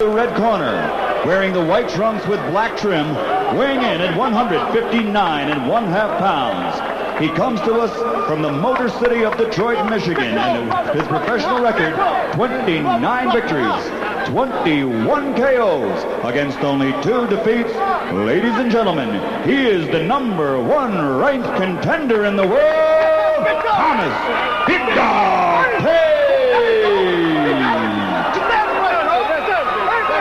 The red corner, wearing the white trunks with black trim, weighing in at 159½ pounds. He comes to us from the Motor City of Detroit, Michigan, and his professional record, 29 victories, 21 KOs, against only 2 defeats. Ladies and gentlemen, he is the #1 ranked contender in the world, Thomas Big Dog Tate!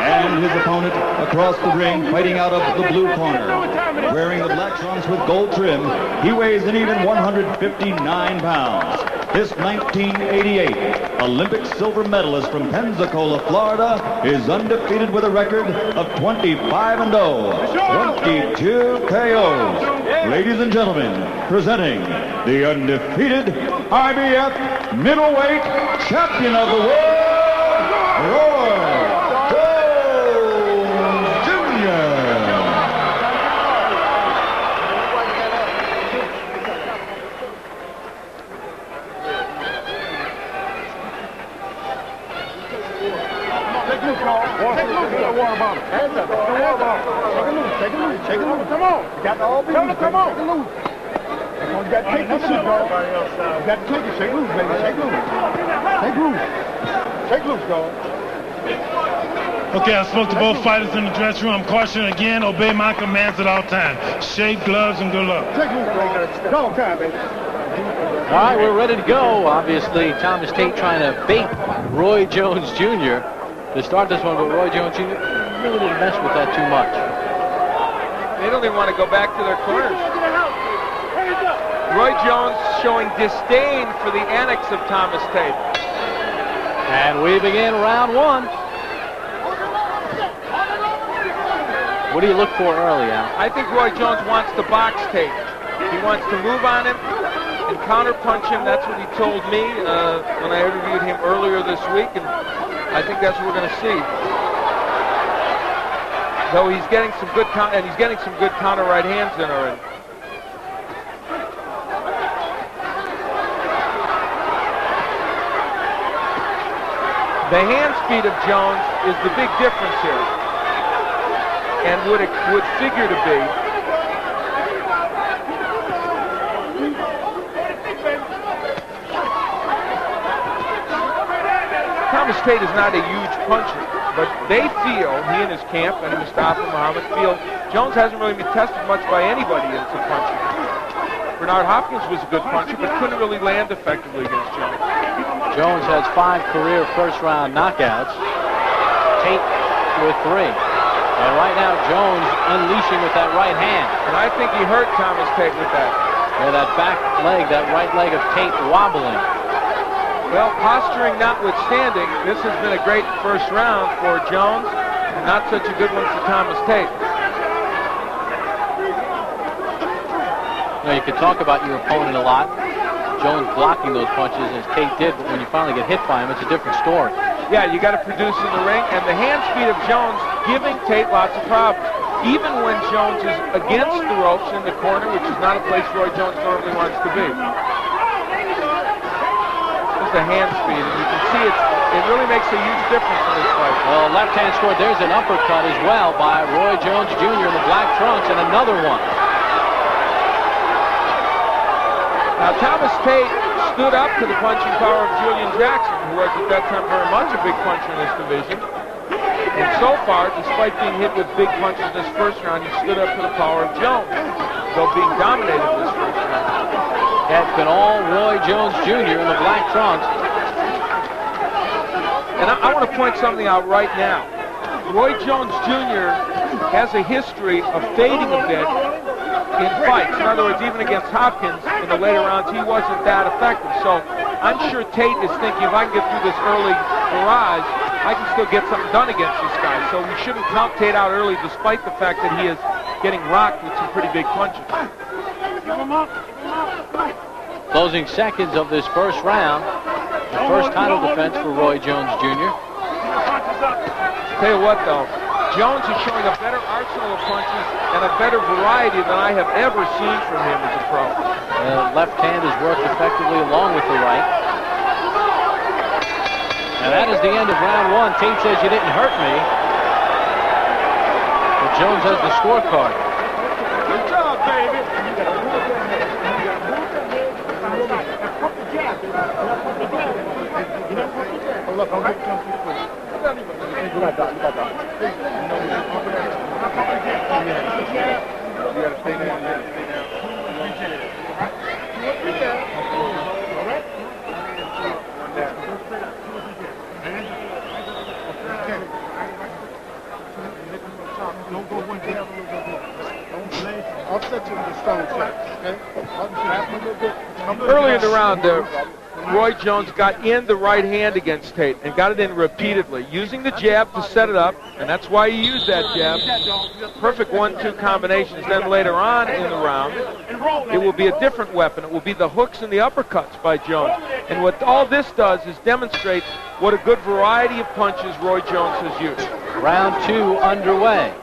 And his opponent across the ring, fighting out of the blue corner, wearing the black trunks with gold trim, he weighs an even 159 pounds. This 1988 Olympic silver medalist from Pensacola, Florida, is undefeated with a record of 25-0, 22 KOs. Ladies and gentlemen, presenting the undefeated IBF middleweight champion of the world, Roy Take it loose. Come on. You got to all be loose. Come on. Take it loose. You got to take this shit, dog. You got to take it. Shake loose, baby. Shake loose. Take loose. Shake loose, dog. Okay, I spoke to both fighters in the dressing room. I'm cautioning again, obey my commands at all times. Shake, gloves, and good luck. Take loose, baby. Dog time, baby. All right, we're ready to go. Obviously, Thomas Tate trying to bait Roy Jones Jr. to start this one, but Roy Jones Jr. really didn't mess with that too much. They don't even want to go back to their corners. Roy Jones showing disdain for the annex of Thomas Tate. And we begin round 1. What do you look for early, Al? I think Roy Jones wants to box Tate. He wants to move on him and counter-punch him. That's what he told me when I interviewed him earlier this week, and I think that's what we're going to see. Though he's getting some good counter right hands in already. The hand speed of Jones is the big difference here, and would figure to be. Thomas Tate is not a huge puncher, but they feel, he and his camp and Mustafa Muhammad feel, Jones hasn't really been tested much by anybody as a puncher. Bernard Hopkins was a good puncher, but couldn't really land effectively against Jones. Jones has 5 career first-round knockouts. Tate with 3. And right now, Jones unleashing with that right hand. And I think he hurt Thomas Tate with that. Yeah, that back leg, that right leg of Tate wobbling. Well, posturing notwithstanding, this has been a great first round for Jones, and not such a good one for Thomas Tate. You know, you can talk about your opponent a lot, Jones blocking those punches as Tate did, but when you finally get hit by him, it's a different story. Yeah, you got to produce in the ring, and the hand speed of Jones giving Tate lots of problems. Even when Jones is against the ropes in the corner, which is not a place Roy Jones normally wants to be. There's the hand speed, and you can see it really makes a huge difference in this fight. Well, left hand scored. There's an uppercut as well by Roy Jones Jr. in the black trunks, and another one. Now, Thomas Tate stood up to the punching power of Julian Jackson, who was at that time very much a big puncher in this division. And so far, despite being hit with big punches in this first round, he stood up to the power of Jones, though being dominated in this first round. That's been all Roy Jones Jr. in the black trunks. And I want to point something out right now. Roy Jones Jr. has a history of fading a bit in fights. In other words, even against Hopkins in the later rounds, he wasn't that effective. So I'm sure Tate is thinking, if I can get through this early barrage, I can still get something done against this guy. So we shouldn't count Tate out early, despite the fact that he is getting rocked with some pretty big punches. Closing seconds of this first round. The first title defense for Roy Jones Jr. Tell you what, though, Jones is showing a better arsenal of punches and a better variety than I have ever seen from him as a pro. The left hand has worked effectively along with the right. And that is the end of round 1. Tate says, "You didn't hurt me." Jones has the scorecard. Good job, baby. Don't go one down a little bit. I'll set you in the stone set, okay? Early in the round, Roy Jones got in the right hand against Tate and got it in repeatedly, using the jab to set it up, and that's why he used that jab. Perfect 1-2 combinations. Then later on in the round, it will be a different weapon. It will be the hooks and the uppercuts by Jones. And what all this does is demonstrate what a good variety of punches Roy Jones has used. Round 2 underway.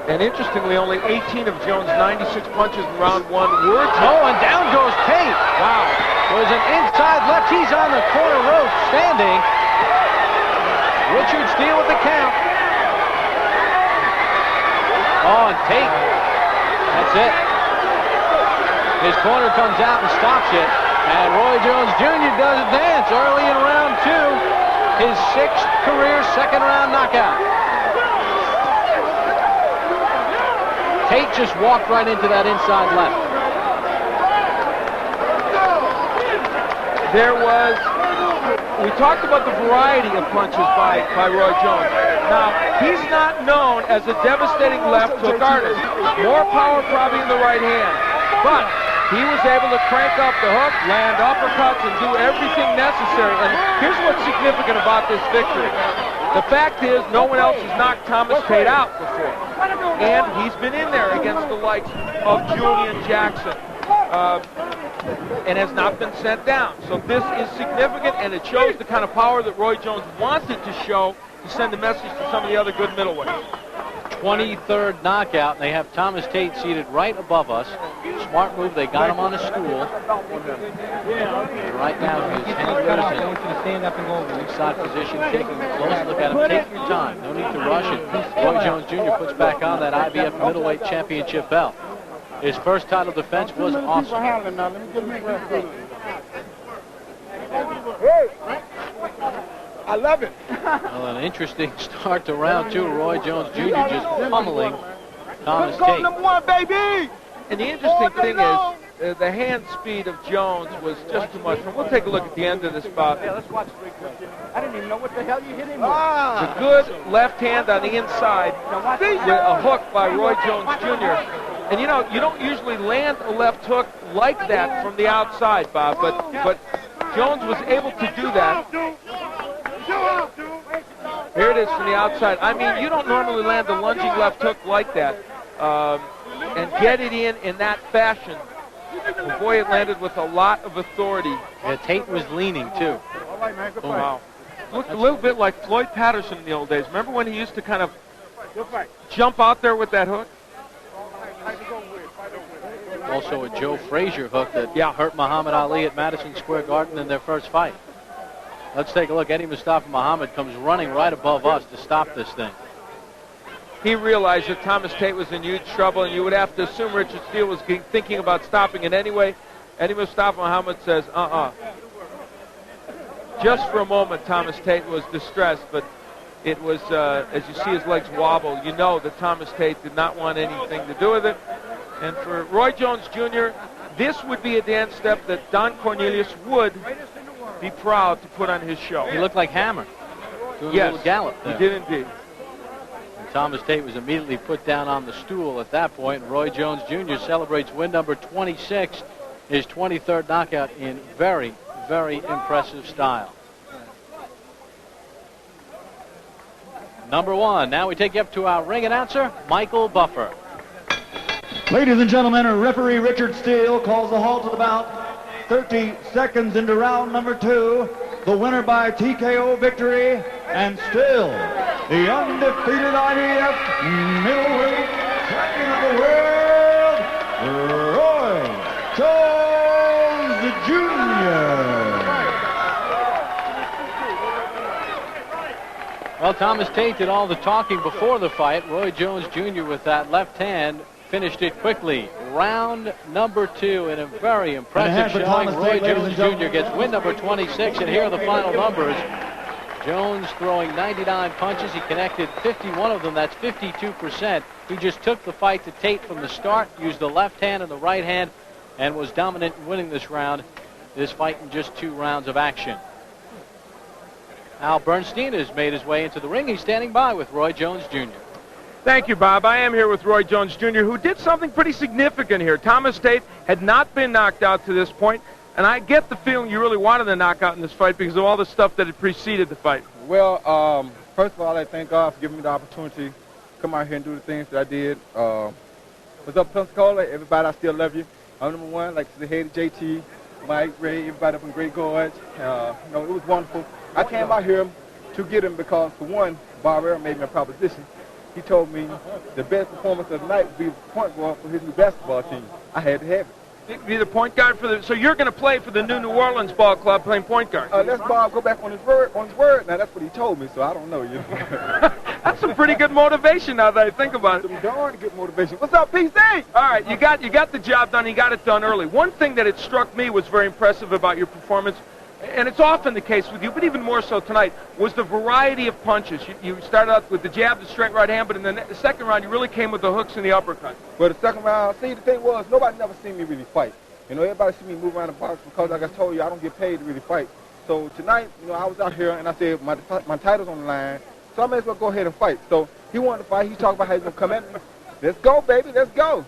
And interestingly, only 18 of Jones' 96 punches in round 1 were to... Oh, and down goes Tate. Wow. There's an inside left. He's on the corner rope, standing. Richard Steele with the count. Oh, and Tate. That's it. His corner comes out and stops it. And Roy Jones Jr. does a dance early in round 2. His 6th career second-round knockout. Tate just walked right into that inside left. We talked about the variety of punches by Roy Jones. Now, he's not known as a devastating left hook artist. More power probably in the right hand. But he was able to crank up the hook, land uppercuts, and do everything necessary. And here's what's significant about this victory. The fact is, no one else has knocked Thomas Tate out before. And he's been in there against the likes of Julian Jackson and has not been sent down. So this is significant, and it shows the kind of power that Roy Jones wanted to show to send a message to some of the other good middleweights. 23rd knockout, and they have Thomas Tate seated right above us. Smart move, they got him on a stool. And right now his handlers in inside position, taking a close look at him. Take your time, no need to rush it. Roy Jones Jr. puts back on that IBF Middleweight Championship belt. His first title defense was awesome. I love it. Well, an interesting start to round 2. Roy Jones Jr. just pummeling Thomas Tate. Number 1, baby. And the interesting thing is, the hand speed of Jones was just too much. And we'll take a look at the end of this bout. Yeah, let's watch the replay. I didn't even know what the hell you hit him with. The good left hand on the inside with a hook by Roy Jones Jr. And you know, you don't usually land a left hook like that from the outside, Bob, but Jones was able to do that. Here it is from the outside. I mean, you don't normally land a lunging left hook like that and get it in that fashion. And boy, it landed with a lot of authority. Yeah, Tate was leaning, too. Wow. Looked a little bit like Floyd Patterson in the old days. Remember when he used to kind of jump out there with that hook? Also a Joe Frazier hook that hurt Muhammad Ali at Madison Square Garden in their first fight. Let's take a look. Eddie Mustafa Muhammad comes running right above us to stop this thing. He realized that Thomas Tate was in huge trouble, and you would have to assume Richard Steele was thinking about stopping it anyway. Eddie Mustafa Muhammad says, Just for a moment, Thomas Tate was distressed, but it was, as you see his legs wobble, you know that Thomas Tate did not want anything to do with it. And for Roy Jones Jr., this would be a dance step that Don Cornelius would be proud to put on his show. He looked like Hammer doing a little gallop there. He did indeed. And Thomas Tate was immediately put down on the stool at that point. Roy Jones Jr. celebrates win number 26, his 23rd knockout in very, very impressive style. Number 1. Now we take you up to our ring announcer, Michael Buffer. Ladies and gentlemen, referee Richard Steele calls a halt to the bout. 30 seconds into round number 2. The winner by TKO victory, and still the undefeated IBF middleweight champion of the world, Roy Jones Jr. Well, Thomas Tate did all the talking before the fight. Roy Jones Jr. with that left hand finished it quickly. Round number 2 in a very impressive showing. Roy Jones Jr. gets win number 26, and here are the final numbers. Jones throwing 99 punches. He connected 51 of them. That's 52%. He just took the fight to Tate from the start, used the left hand and the right hand, and was dominant in winning this round. This fight in just 2 rounds of action. Al Bernstein has made his way into the ring. He's standing by with Roy Jones Jr. Thank you, Bob. I am here with Roy Jones Jr., who did something pretty significant here. Thomas Tate had not been knocked out to this point, and I get the feeling you really wanted a knockout in this fight because of all the stuff that had preceded the fight. Well, first of all, I thank God for giving me the opportunity to come out here and do the things that I did. What's up, Pensacola? Everybody, I still love you. I'm number 1. Like to say hey to JT, Mike, Ray, everybody up in Great Gorge. It was wonderful. I came out here to get him because, for one, Barrera made me a proposition. He told me the best performance of the night would be the point guard for his new basketball team. I had to have it. Be the point guard for the. So you're going to play for the new Orleans ball club, playing point guard. Let's Bob go back on his word. Now that's what he told me, so I don't know. You know? That's some pretty good motivation now that I think about it. Some darn good motivation. What's up, PC? All right, you got the job done. You got it done early. One thing that it struck me was very impressive about your performance, and it's often the case with you, but even more so tonight, was the variety of punches. You started out with the jab, the straight right hand, but in the second round, you really came with the hooks and the uppercut. Well, the second round, see, the thing was, nobody never seen me really fight. Everybody see me move around the box because, like I told you, I don't get paid to really fight. So tonight, I was out here, and I said, my title's on the line, so I may as well go ahead and fight. So he wanted to fight. He talked about how he's going to come at me. Let's go, baby, let's go.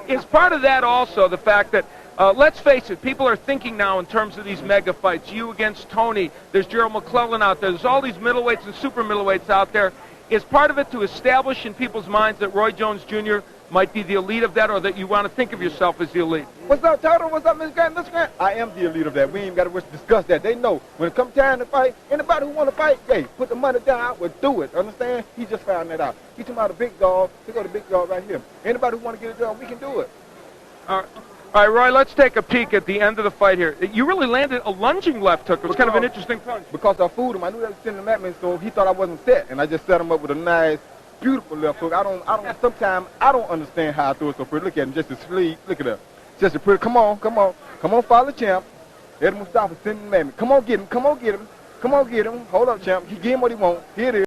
Is part of that also the fact that, let's face it, people are thinking now in terms of these mega fights. You against Tony. There's Gerald McClellan out there. There's all these middleweights and super middleweights out there. Is part of it to establish in people's minds that Roy Jones Jr. might be the elite of that, or that you want to think of yourself as the elite? What's up, Toto? What's up, Mr. Grant? Mr. Grant? I am the elite of that. We ain't got to discuss that. They know. When it comes time to fight, anybody who want to fight, hey, put the money down, I will do it. Understand? He just found that out. He talking about a big dog. He got a big dog right here. Anybody who want to get it done, we can do it. All right, Roy, let's take a peek at the end of the fight here. You really landed a lunging left hook. It was kind of an interesting punch. Because I fooled him. I knew they was sending him at me, so he thought I wasn't set. And I just set him up with a nice, beautiful left hook. Sometimes I don't understand how I throw it so pretty. Look at him, just a sleeve. Look at that. Just a pretty, come on, follow the champ. Ed Mustafa sending him at me. Come on, get him. Hold up, champ. He gave him what he wants. Here it is.